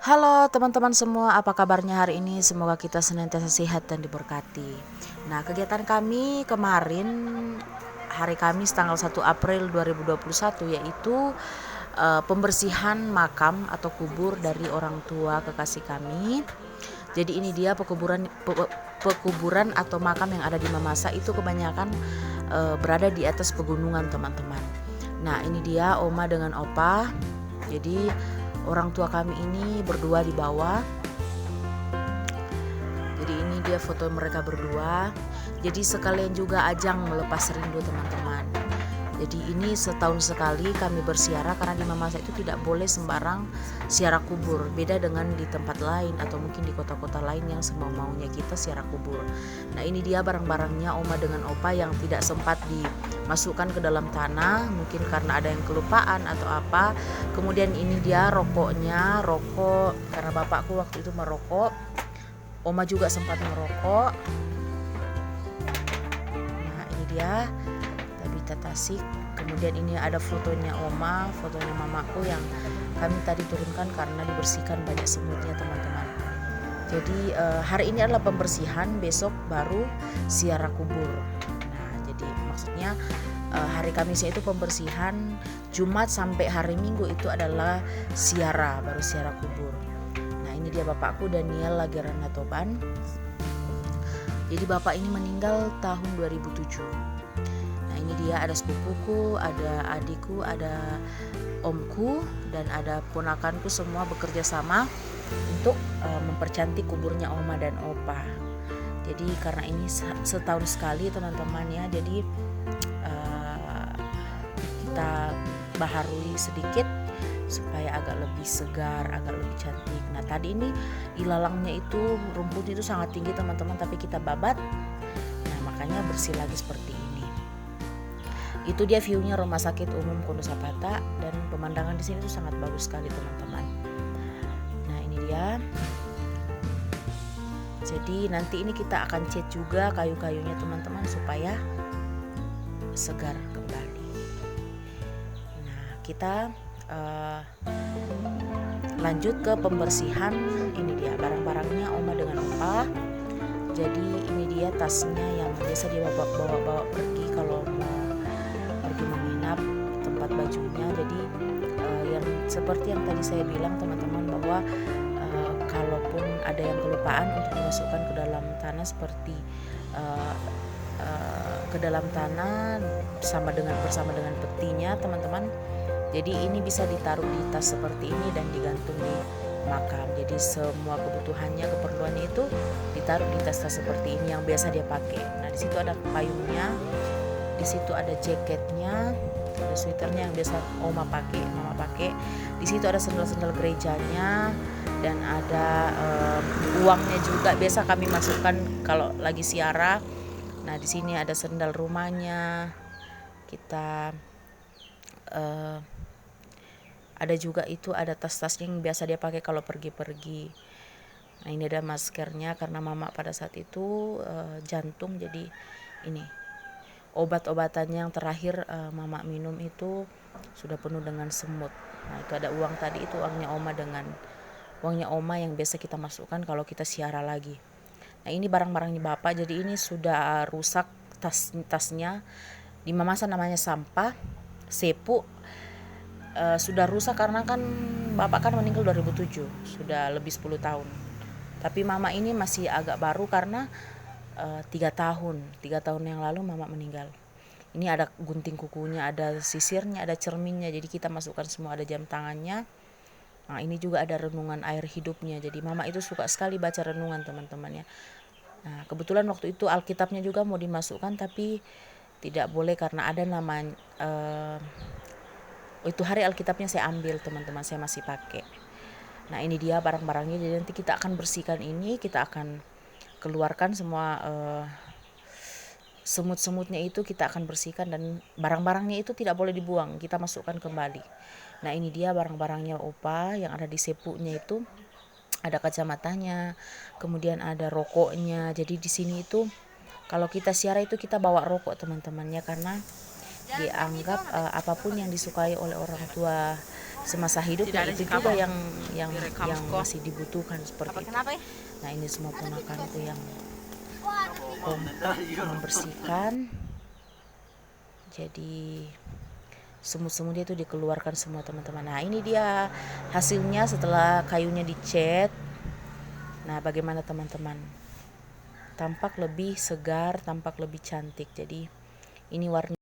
Halo teman-teman semua, apa kabarnya hari ini? Semoga kita senantiasa sehat dan diberkati. Nah, kegiatan kami kemarin hari Kamis tanggal 1 April 2021 yaitu pembersihan makam atau kubur dari orang tua kekasih kami. Jadi ini dia pekuburan atau makam yang ada di Mamasa itu kebanyakan berada di atas pegunungan, teman-teman. Nah, ini dia oma dengan opa. Jadi orang tua kami ini berdua di bawah. Jadi ini dia foto mereka berdua. Jadi sekalian juga ajang melepas rindu, teman-teman. Jadi ini setahun sekali kami bersiara, karena di Mamasa itu tidak boleh sembarang siara kubur. Beda dengan di tempat lain atau mungkin di kota-kota lain yang semau-maunya kita siara kubur. Nah, ini dia barang-barangnya oma dengan opa yang tidak sempat dimasukkan ke dalam tanah, mungkin karena ada yang kelupaan atau apa. Kemudian ini dia rokoknya, rokok karena bapakku waktu itu merokok. Oma juga sempat merokok. Nah, ini dia Tabita Tasik. Kemudian ini ada fotonya oma, fotonya mamaku yang kami tadi turunkan karena dibersihkan banyak semutnya, teman-teman. Jadi hari ini adalah pembersihan, besok baru siara kubur. Nah, jadi maksudnya hari Kamisnya itu pembersihan, Jumat sampai hari Minggu itu adalah siara, baru siara kubur. Nah, ini dia bapakku Daniel Lagerana Toban. Jadi bapak ini meninggal tahun 2007. Nah, ini dia ada sepupuku, ada adikku, ada omku, dan ada ponakanku, semua bekerja sama untuk mempercantik kuburnya oma dan opa. Jadi karena ini setahun sekali, teman-teman ya, jadi kita baharui sedikit supaya agak lebih segar, agak lebih cantik. Nah, tadi ini ilalangnya itu rumputnya itu sangat tinggi, teman-teman, tapi kita babat. Nah, makanya bersih lagi seperti ini. Itu dia view-nya Rumah Sakit Umum Kondo Sapata, dan pemandangan di sini tuh sangat bagus sekali, teman-teman. Nah, ini dia. Jadi nanti ini kita akan cat juga kayu-kayunya, teman-teman, supaya segar kembali. Nah, kita lanjut ke pembersihan. Ini dia barang-barangnya oma dengan opa. Jadi ini dia tasnya yang biasa dia bawa pergi kalau mau pergi menginap, tempat bajunya. Jadi yang seperti yang tadi saya bilang, teman-teman, bahwa kalaupun ada yang kelupaan untuk dimasukkan ke dalam tanah, seperti ke dalam tanah bersama dengan petinya, teman-teman. Jadi ini bisa ditaruh di tas seperti ini dan digantung di makam. Jadi semua kebutuhannya, keperluannya itu ditaruh di tas-tas seperti ini yang biasa dia pakai. Nah, di situ ada payungnya, di situ ada jaketnya, ada sweaternya yang biasa mama pakai. Di situ ada sendal-sendal gerejanya, dan ada uangnya juga biasa kami masukkan kalau lagi siara. Nah, di sini ada sendal rumahnya. Kita ada juga itu, ada tas-tasnya yang biasa dia pakai kalau pergi-pergi. Nah, ini ada maskernya karena mama pada saat itu jantung, jadi ini obat-obatannya yang terakhir mama minum itu sudah penuh dengan semut. Nah, itu ada uang tadi, itu uangnya oma yang biasa kita masukkan kalau kita siara lagi. Nah, ini barang-barangnya bapak, jadi ini sudah rusak tasnya. Di Mamasa namanya sampah, sepu. Sudah rusak karena kan bapak kan meninggal 2007, sudah lebih 10 tahun. Tapi mama ini masih agak baru karena 3 tahun yang lalu mama meninggal. Ini ada gunting kukunya, ada sisirnya, ada cerminnya, jadi kita masukkan semua, ada jam tangannya. Nah, ini juga ada renungan air hidupnya. Jadi mama itu suka sekali baca renungan, teman-teman ya. Nah, kebetulan waktu itu Alkitabnya juga mau dimasukkan, tapi tidak boleh karena ada nama itu hari Alkitabnya saya ambil, teman-teman, saya masih pakai. Nah, ini dia barang-barangnya. Jadi nanti kita akan bersihkan ini, kita akan keluarkan semua semut-semutnya itu, kita akan bersihkan, dan barang-barangnya itu tidak boleh dibuang, kita masukkan kembali. Nah, ini dia barang-barangnya opa yang ada di sepunya itu. Ada kacamatanya, kemudian ada rokoknya. Jadi di sini itu kalau kita siara itu kita bawa rokok, teman-teman ya, karena dianggap apapun yang disukai oleh orang tua semasa hidup ya itu juga yang masih dibutuhkan seperti itu. Kenapa ya? Nah ini semua ponakanku yang kompak membersihkan, jadi semut-semut dia tuh dikeluarkan semua teman-teman. Nah ini dia hasilnya setelah kayunya dicat. Nah bagaimana teman-teman, tampak lebih segar, tampak lebih cantik. Jadi ini warna